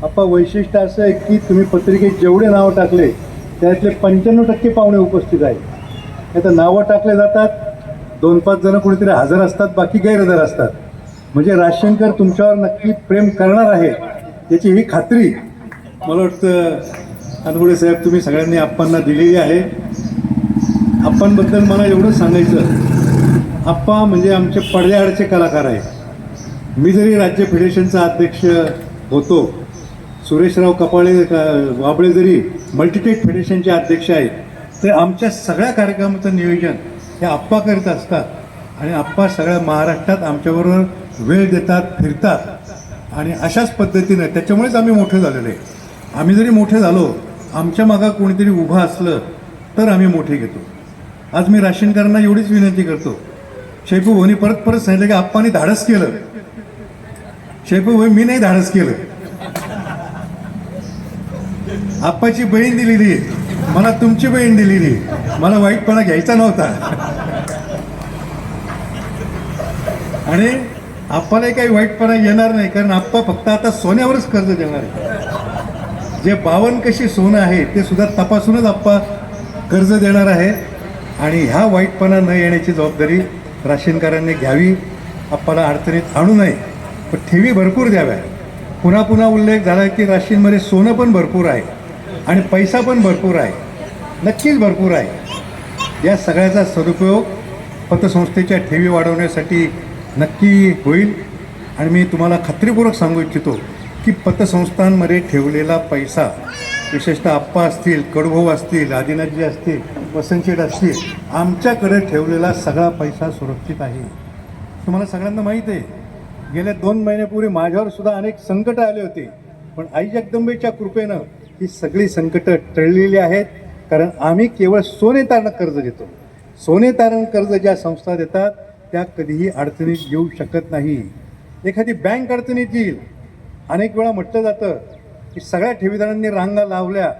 आप्पा वैशिष्ट्य असं आहे की तुम्ही पत्रिकेत जेवढे नावं टाकले त्यातले 95% पाहुणे उपस्थित आहेत. नाही तर नावं टाकले जातात, 2-5 जण कुणीतरी हजर असतात, बाकी गैरहजर असतात. म्हणजे राजशंकर तुमच्यावर नक्की प्रेम करणार आहे याची ही खात्री मला वाटतं अनगुडे साहेब तुम्ही सगळ्यांनी आप्पांना दिलेली आहे. आप्पांबद्दल मला एवढं सांगायचं, आप्पा म्हणजे आमचे पडद्याआडचे कलाकार आहे. मी जरी राज्य फेडरेशनचा अध्यक्ष होतो, सुरेशराव कपाळे वाबळे जरी मल्टीटेक फेडरेशनचे अध्यक्ष आहेत, तर आमच्या सगळ्या कार्यक्रमाचं नियोजन हे आप्पा करीत असतात. आणि आप्पा सगळ्या महाराष्ट्रात आमच्याबरोबर वेळ देतात, फिरतात आणि अशाच पद्धतीनं त्याच्यामुळेच आम्ही मोठे झालेलो आहे. आम्ही जरी मोठे झालो, आमच्या मागं कोणीतरी उभं असलं तर आम्ही मोठे घेतो. आज मी राशीनकरांना एवढीच विनंती करतो, शैपू भाऊनी परत सांगितलं की आप्पांनी धाडस केलं. शैपू भाई मी नाही धाडस केलं, आप्पाची बहीण दिलेली, मला तुमची बहीण दिलेली, मला वाईटपणा घ्यायचा नव्हता. आणि आप्पालाही काही वाईटपणा येणार नाही, कारण आप्पा फक्त आता सोन्यावरच कर्ज देणार आहे. जे 52 कशी सोनं आहे ते सुद्धा तपासूनच आप्पा कर्ज देणार आहे. आणि ह्या वाईटपणा न येण्याची जबाबदारी राशीनकरांनी घ्यावी. आप्पाला अडचणीत आणू नये, पण ठेवी भरपूर द्याव्या. पुन्हा पुन्हा उल्लेख झाला की राशीनमध्ये सोनं पण भरपूर आहे आणि पैसा पण भरपूर आहे, नक्कीच भरपूर आहे. या सगळ्याचा सदुपयोग पतसंस्थेच्या ठेवी वाढवण्यासाठी नक्की होईल. आणि मी तुम्हाला खात्रीपूर्वक सांगू इच्छितो की पतसंस्थांमध्ये ठेवलेला पैसा, विशेषतः आप्पा असतील, कडूभाऊ असतील, आदिनाथजी असतील, वसंतशेठ असतील, आमच्याकडे ठेवलेला सगळा पैसा सुरक्षित आहे. तुम्हाला सगळ्यांना माहीत आहे, गेल्या 2 महिन्यापूर्वी माझ्यावर सुद्धा अनेक संकटं आले होते, पण आई जगदंबेच्या कृपेनं ही सगळी संकटं टळलेली आहेत. कारण आम्ही केवळ सोने तारण कर्ज देतो. सोने तारण कर्ज ज्या संस्था देतात त्या कधीही अडचणीत येऊ शकत नाही. एखादी बँक अडचणीत येईल. अनेक वेळा म्हटलं जातं की सगळ्या ठेवीदारांनी रांगा लावल्या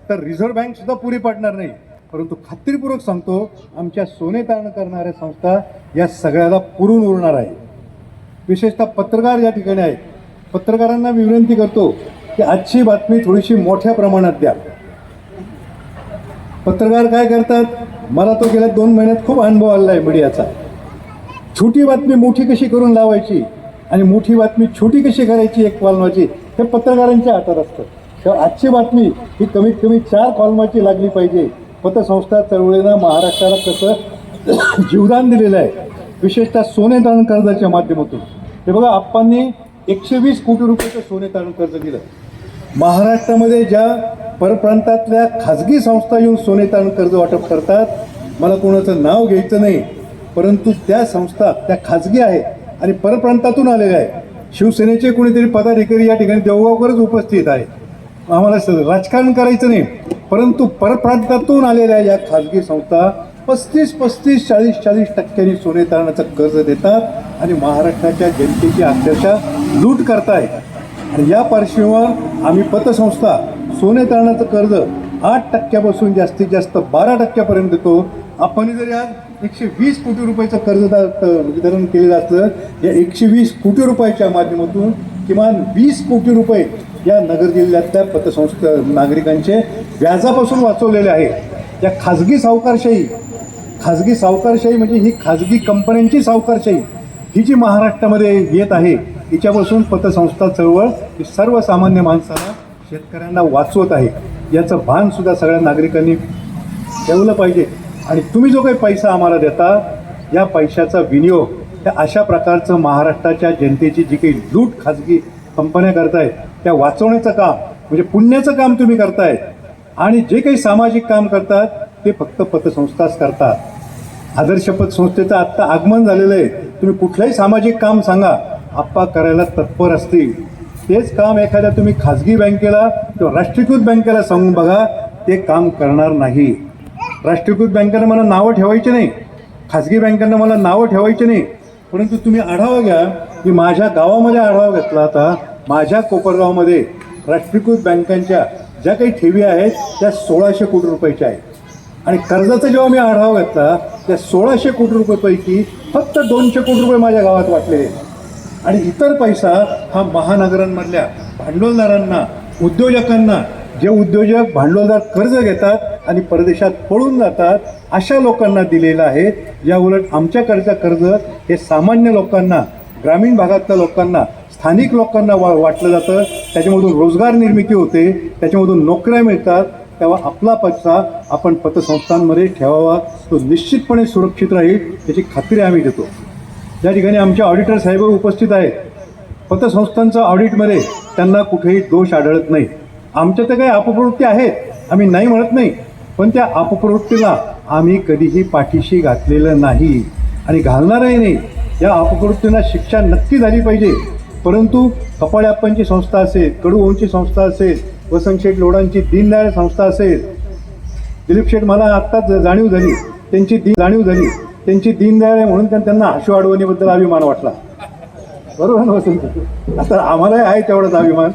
तर रिझर्व्ह बँकसुद्धा पुरी पडणार नाही. परंतु खात्रीपूर्वक सांगतो, आमच्या सोने तारण करणाऱ्या संस्था या सगळ्याला पुरून उरणार आहे. विशेषतः पत्रकार या ठिकाणी आहेत. पत्रकारांना मी विनंती करतो की आजची बातमी थोडीशी मोठ्या प्रमाणात द्या. पत्रकार काय करतात, मला तो गेल्या 2 महिन्यात खूप अनुभव आलेला आहे मीडियाचा. छोटी बातमी मोठी कशी करून लावायची आणि मोठी बातमी छोटी कशी करायची एक कॉलमाची, हे पत्रकारांच्या हातात असतं. तेव्हा आजची बातमी ही कमीत कमी 4 कॉलमाची लागली पाहिजे. पतसंस्था चळवळीनं महाराष्ट्राला कसं जीवदान दिलेलं आहे, विशेषतः सोने तारण कर्जाच्या माध्यमातून. हे बघा, आप्पांनी 120 कोटी रुपयाचं सोने तारण कर्ज दिलं. महाराष्ट्रामध्ये ज्या परप्रांतातल्या खाजगी संस्था येऊन सोने तारण कर्ज वाटप करतात, मला कोणाचं नाव घ्यायचं नाही, परंतु त्या संस्था त्या खाजगी आहेत आणि परप्रांतातून आलेल्या आहेत. शिवसेनेचे कोणीतरी पदाधिकारी या ठिकाणी देवगावकरच उपस्थित आहे. आम्हाला राजकारण करायचं नाही, परंतु परप्रांतातून आलेल्या या खाजगी संस्था 35-35, 40-40% सोने तारणाचं कर्ज देतात आणि महाराष्ट्राच्या जनतेची अक्षरशः लूट करतायत. आणि या पार्श्वभूमीवर आम्ही पतसंस्था सोने तारणाचं कर्ज 8% जास्तीत जास्त 12% देतो. आपण जरी आज 120 कोटी रुपयाचं कर्ज वितरण केलेलं असलं, या 120 कोटी रुपयाच्या माध्यमातून किमान 20 कोटी रुपये या नगर जिल्ह्यातल्या पतसंस्था नागरिकांचे व्याजापासून वाचवलेले आहेत. या खाजगी सावकारशाही म्हणजे ही खाजगी कंपन्यांची सावकारशाही ही जी महाराष्ट्रामध्ये येत आहे, हिच्यापासून पतसंस्था चळवळ ही सर्वसामान्य माणसाला, शेतकऱ्यांना वाचवत आहे. याचं भानसुद्धा सगळ्या नागरिकांनी ठेवलं पाहिजे. आणि तुम्ही जो काही पैसा आम्हाला देता, या पैशाचा विनियोग त्या अशा प्रकारचं महाराष्ट्राच्या जनतेची जी काही लूट खाजगी कंपन्या करतायत त्या वाचवण्याचं काम, म्हणजे पुण्याचं काम तुम्ही करतायत. आणि जे काही सामाजिक काम करतात ते फक्त पतसंस्थाच करतात. आदर्श पतसंस्थेचं आत्ता आगमन झालेलं आहे. तुम्ही कुठलंही सामाजिक काम सांगा, आप्पा करायला तत्पर असतील. तेच काम एखाद्या तुम्ही खाजगी बँकेला किंवा राष्ट्रीयकृत बँकेला सांगून बघा, ते काम करणार नाही. राष्ट्रीयकृत बँकेनं मला नावं ठेवायची नाही, खाजगी बँकांना मला नावं ठेवायची नाही, परंतु तुम्ही आढावा घ्या. मी माझ्या गावामध्ये आढावा घेतला होता. माझ्या कोपरगावमध्ये राष्ट्रीयकृत बँकांच्या ज्या काही ठेवी आहेत त्या 1600 कोटी रुपयाच्या आहेत. आणि कर्जाचा जेव्हा मी आढावा घेतला, त्या 1600 कोटी रुपयेपैकी फक्त 200 कोटी रुपये माझ्या गावात वाटलेले. आणि इतर पैसा हा महानगरांमधल्या भांडवलदारांना, उद्योजकांना, जे उद्योजक भांडवलदार कर्ज घेतात आणि परदेशात पळून जातात अशा लोकांना दिलेलं आहे. या उलट आमच्याकडचं कर्ज हे सामान्य लोकांना, ग्रामीण भागातल्या लोकांना, स्थानिक लोकांना वाटलं जातं. त्याच्यामधून रोजगार निर्मिती होते, त्याच्यामधून नोकऱ्या मिळतात. तेव्हा आपला पैसा आपण पतसंस्थांमध्ये ठेवावा, तो निश्चितपणे सुरक्षित राहील याची खात्री आम्ही देतो. या ठिकाणी आमचे ऑडिटर साहेब उपस्थित आहेत. पतसंस्थांचं ऑडिटमध्ये त्यांना कुठेही दोष आढळत नाही. आमच्या तर काही अपप्रवृत्ती आहेत, आम्ही नाही म्हणत नाही, पण त्या अपप्रवृत्तीला आम्ही कधीही पाठीशी घातलेलं नाही आणि घालणारही नाही. या अपप्रवृत्तींना शिक्षा नक्की झाली पाहिजे. परंतु कपाळ्याप्पांची संस्था असेल, कडूभाऊंची संस्था असेल, वसंत शेठ लोढांची दीनदयाळ संस्था असेल, दिलीप शेठ मला आत्ताच जाणीव झाली त्यांची दीनदयाळ आहे म्हणून त्यांना आशू अडवणीबद्दल अभिमान वाटला. बरोबर ना वसंत? आता आम्हालाही आहे तेवढाच अभिमान.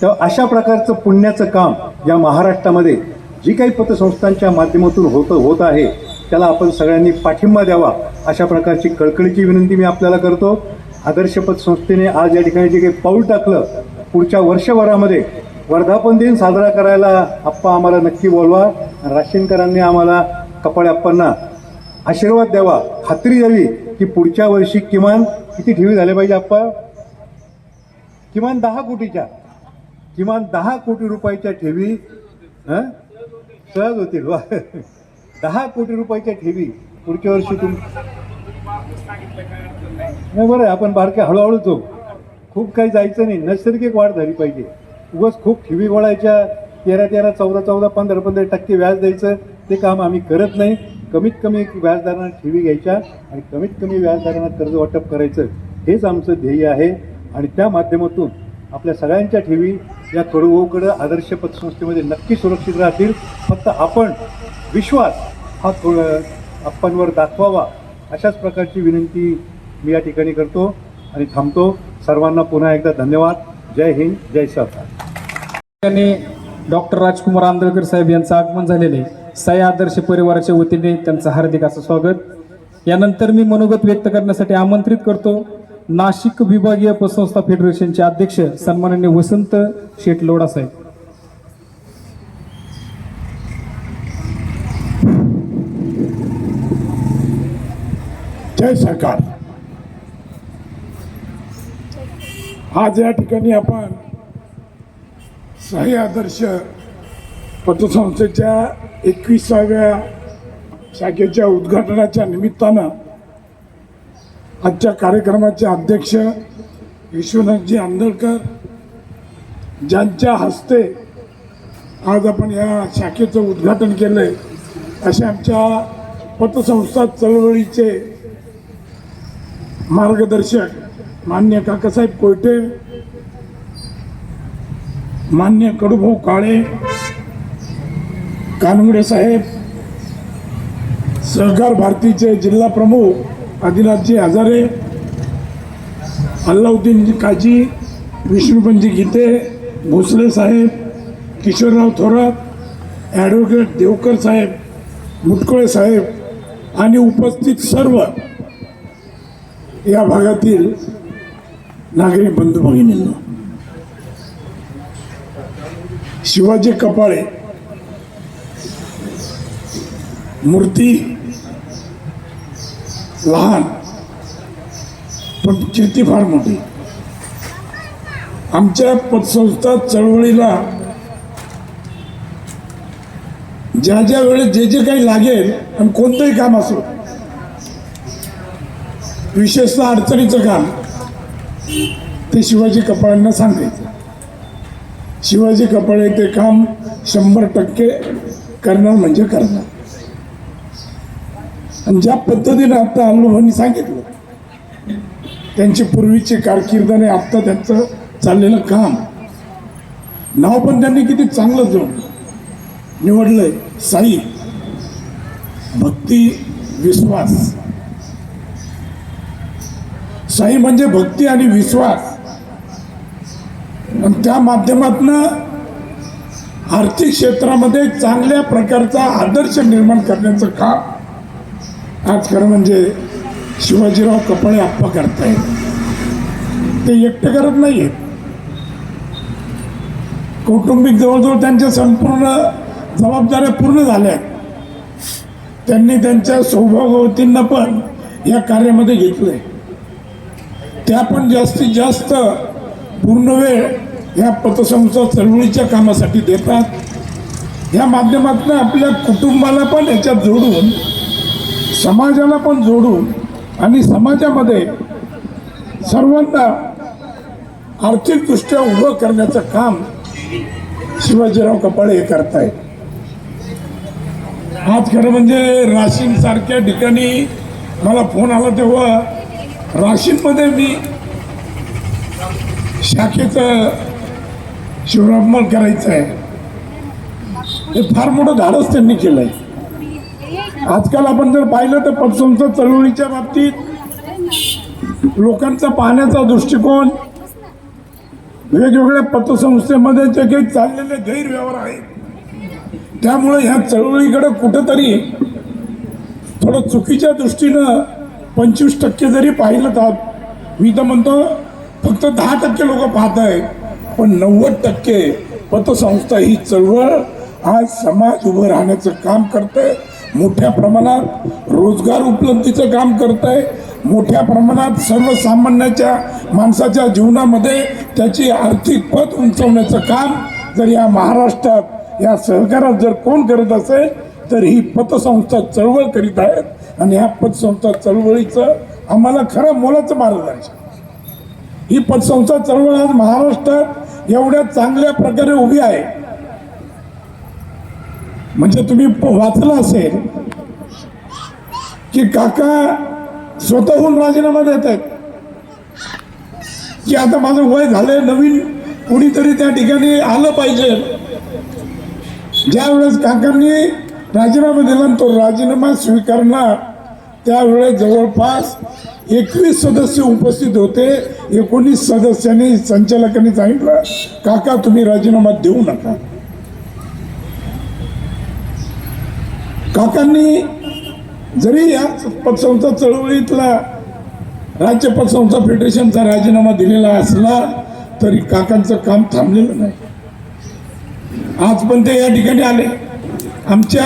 तेव्हा अशा प्रकारचं पुण्याचं काम या महाराष्ट्रामध्ये जी काही पतसंस्थांच्या माध्यमातून होत आहे त्याला आपण सगळ्यांनी पाठिंबा द्यावा, अशा प्रकारची कळकळीची विनंती मी आपल्याला करतो. आदर्श पतसंस्थेने आज या ठिकाणी जे काही पाऊल टाकलं, पुढच्या वर्षभरामध्ये वर्धापन दिन साजरा करायला आप्पा आम्हाला नक्की बोलवा. राशीनकरांनी आम्हाला कपाळ्याप्पांना आशीर्वाद द्यावा, खात्री द्यावी की पुढच्या वर्षी किमान किती ठेवी झाल्या पाहिजे आप्पा? किमान 10 कोटी रुपयाच्या ठेवी सहज होतील. 10 कोटी रुपयाच्या ठेवी पुढच्या वर्षी नाही. बरं आहे, आपण बारक्या हळूहळू जाऊ, खूप काही जायचं नाही. नैसर्गिक वाढ झाली पाहिजे. उगाच खूप ठेवी वळायच्या, 13, 14, 15% व्याज द्यायचं, ते काम आम्ही करत नाही. कमीत कमी व्याजदारांना ठेवी घ्यायच्या आणि कमीत कमी व्याजदारांना कर्ज वाटप करायचं, हेच आमचं ध्येय आहे. आणि त्या माध्यमातून आपल्या सगळ्यांच्या ठेवी या कडूभाऊकडं आदर्श पतसंस्थेमध्ये नक्की सुरक्षित राहतील. फक्त आपण विश्वास हा आप्पांवर दाखवावा, अशाच प्रकारची विनंती मी या ठिकाणी करतो आणि थांबतो. सर्वांना पुन्हा एकदा धन्यवाद. जय हिंद, जय सरकार. डॉक्टर राजकुमार आंदळकर साहेब यांचं आगमन झालेलं आहे. साई आदर्श परिवाराच्या वतीने त्यांचं हार्दिक असं स्वागत. यानंतर मी मनोगत व्यक्त करण्यासाठी आमंत्रित करतो नाशिक विभागीय पतसंस्था फेडरेशनचे अध्यक्ष सन्माननीय वसंत शेठ लोढा साहेब. जय सरकार. आज या ठिकाणी आपण साई आदर्श पतसंस्थेच्या 21व्या शाखेच्या उद्घाटनाच्या निमित्तानं आजच्या कार्यक्रमाचे अध्यक्ष विश्वनाथजी आंदळकर, ज्यांच्या हस्ते आज आपण या शाखेचं उद्घाटन केलं आहे, असे आमच्या पतसंस्था चळवळीचे मार्गदर्शक मान्य काकासाहेब कोयटे, मान्य कडूभाऊ काळे, कानगडे साहेब, सहकार भारतीचे जिल्हा प्रमुख आदिनाथजी हजारे, अल्लाउद्दीन काजी, विष्णुपंजी गीते, भोसले साहेब, किशोरराव थोरात, ॲडव्होकेट देवकर साहेब, मुटकुळे साहेब आणि उपस्थित सर्व या भागातील नागरिक बंधू भगिनींनो, शिवाजी कपाळे मूर्ती लहान पण कीर्ती फार मोठी. आमच्या पतसंस्था चळवळीला ज्या ज्या वेळेस जे जे काही लागेल आणि कोणतंही काम असो, विशेषतः अडचणीचं काम, ते शिवाजी कपाळेंना सांगायचं. शिवाजी कपाळे ते काम 100% करणार म्हणजे करणार. आणि ज्या पद्धतीने आता अल्लूभाऊंनी सांगितलं, त्यांची पूर्वीची कारकीर्द आणि आत्ता त्यांचं चाललेलं काम, नाव पण त्यांनी किती चांगलं जोडलं, निवडलंय साई, भक्ती, विश्वास. साई म्हणजे भक्ती आणि विश्वास, आणि त्या माध्यमातून आर्थिक क्षेत्रामध्ये चांगल्या प्रकारचा आदर्श निर्माण करण्याचं काम आज खरं म्हणजे शिवाजीराव कपाळे आप्पा करतायत. ते एकटे करत नाही आहेत, कौटुंबिक जवळजवळ त्यांच्या संपूर्ण जबाबदाऱ्या पूर्ण झाल्या. त्यांनी त्यांच्या सौभाग्यवतींना पण या कार्यामध्ये घेतलंय. त्या पण जास्तीत जास्त पूर्ण वेळ या पतसंस्था चळवळीच्या कामासाठी देतात. या माध्यमातून आपल्या कुटुंबाला पण याच्यात जोडून, समाजाला पण जोडून आणि समाजामध्ये सर्वांना आर्थिकदृष्ट्या उभं करण्याचं काम शिवाजीराव कपाळे हे करतायत. आज खरं म्हणजे राशीन सारख्या ठिकाणी मला फोन आला तेव्हा राशीनमध्ये मी शाखेचं शिवरामल करायचं आहे, हे फार मोठं धाडस त्यांनी केलंय. आजकाल आपण जर पाहिलं तर पतसंस्था चळवळीच्या बाबतीत लोकांचा पाहण्याचा दृष्टिकोन, वेगवेगळ्या पतसंस्थेमध्ये जे काही चाललेले गैरव्यवहार आहेत, त्यामुळे ह्या चळवळीकडे कुठंतरी थोडं चुकीच्या दृष्टीनं 25% जरी पाहिलं तर मी तर म्हणतो फक्त 10% लोक पाहत आहेत, पण 90% पतसंस्था ही चळवळ आज समाज उभं राहण्याचं काम करते, मोठ्या प्रमाणात रोजगार उपलब्धीचं काम करते, मोठ्या प्रमाणात सर्वसामान्याच्या माणसाच्या जीवनामध्ये त्याची आर्थिक पत उंचवण्याचं काम जर या महाराष्ट्रात या सहकारात जर कोण करत असेल तर ही पतसंस्था चळवळ करीत आहेत. आणि ह्या पतसंस्था चळवळीचं आम्हाला खरं मोलाचं मार्गदर्शन. ही पतसंस्था चळवळ आज महाराष्ट्रात एवढ्या चांगल्या प्रकारे उभी आहे. म्हणजे तुम्ही वाचलं असेल की काका स्वतःहून राजीनामा देत आहेत की आता माझं वय झालंय, नवीन कोणीतरी त्या ठिकाणी आलं पाहिजे. ज्या वेळेस काकांनी राजीनामा दिला तो राजीनामा स्वीकारणार त्यावेळेस जवळपास 21 सदस्य उपस्थित होते. 19 सदस्यांनी संचालकांनी सांगितलं काका तुम्ही राजीनामा देऊ नका. काकांनी जरी या पतसंस्था चळवळीतला राज्य पतसंस्था फेडरेशनचा राजीनामा दिलेला असला तरी काकांचं काम थांबलेलं नाही. आज पण ते या ठिकाणी आले. आमच्या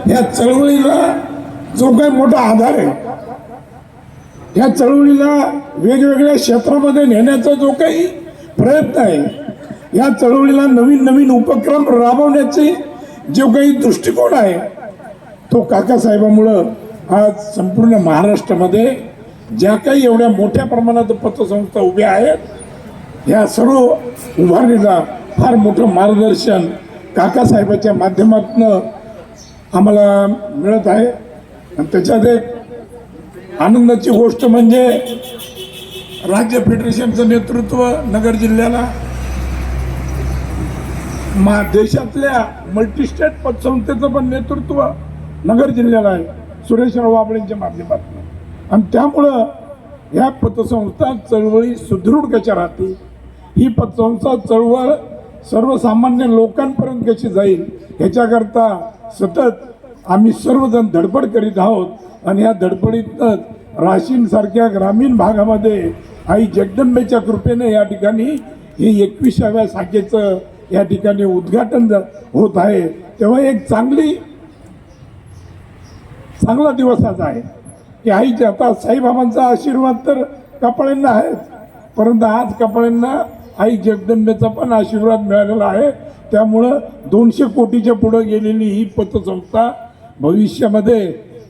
या चळवळीला जो काही मोठा आधार आहे, या चळवळीला वेगवेगळ्या क्षेत्रामध्ये नेण्याचा जो काही प्रयत्न आहे, या चळवळीला नवीन नवीन उपक्रम राबवण्याचे जो काही दृष्टिकोन आहे तो काकासाहेबामुळं आज संपूर्ण महाराष्ट्रामध्ये ज्या काही एवढ्या मोठ्या प्रमाणात पतसंस्था उभ्या आहेत, ह्या सर्व उभारणीला फार मोठं मार्गदर्शन काकासाहेबाच्या माध्यमातून आम्हाला मिळत आहे. आणि त्याच्यात एक आनंदाची गोष्ट म्हणजे राज्य फेडरेशनचं नेतृत्व नगर जिल्ह्याला देशातल्या मल्टीस्टेट पतसंस्थेचं पण नेतृत्व नगर जिल्ह्याला आहे सुरेशराव वाबळेंच्या माध्यमातून. आणि त्यामुळं ह्या पतसंस्था चळवळी सुदृढ कशा राहतील, ही पतसंस्था चळवळ सर्वसामान्य लोकांपर्यंत कशी जाईल ह्याच्याकरता सतत आम्ही सर्वजण धडपड करीत आहोत. आणि या धडपडीतच राशीनसारख्या ग्रामीण भागामध्ये आई जगदंबेच्या कृपेने या ठिकाणी हे 21व्या शाखेचं या ठिकाणी उद्घाटन होत आहे. तेव्हा एक चांगला दिवस आज आहे की आईच्या आता साईबाबांचा आशीर्वाद तर कपाळेंना आहेच, परंतु आज कपाळेंना आई जगदंबेचा पण आशीर्वाद मिळालेला आहे. त्यामुळं 200 कोटीच्या पुढं गेलेली ही पतसंस्था भविष्यामध्ये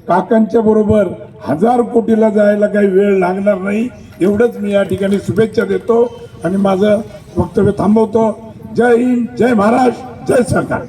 काकांच्या बरोबर 1000 कोटीला जायला काही वेळ लागणार नाही, एवढंच मी या ठिकाणी शुभेच्छा देतो आणि माझं वक्तव्य थांबवतो. जय हिंद, जय महाराष्ट्र, जय सरकार.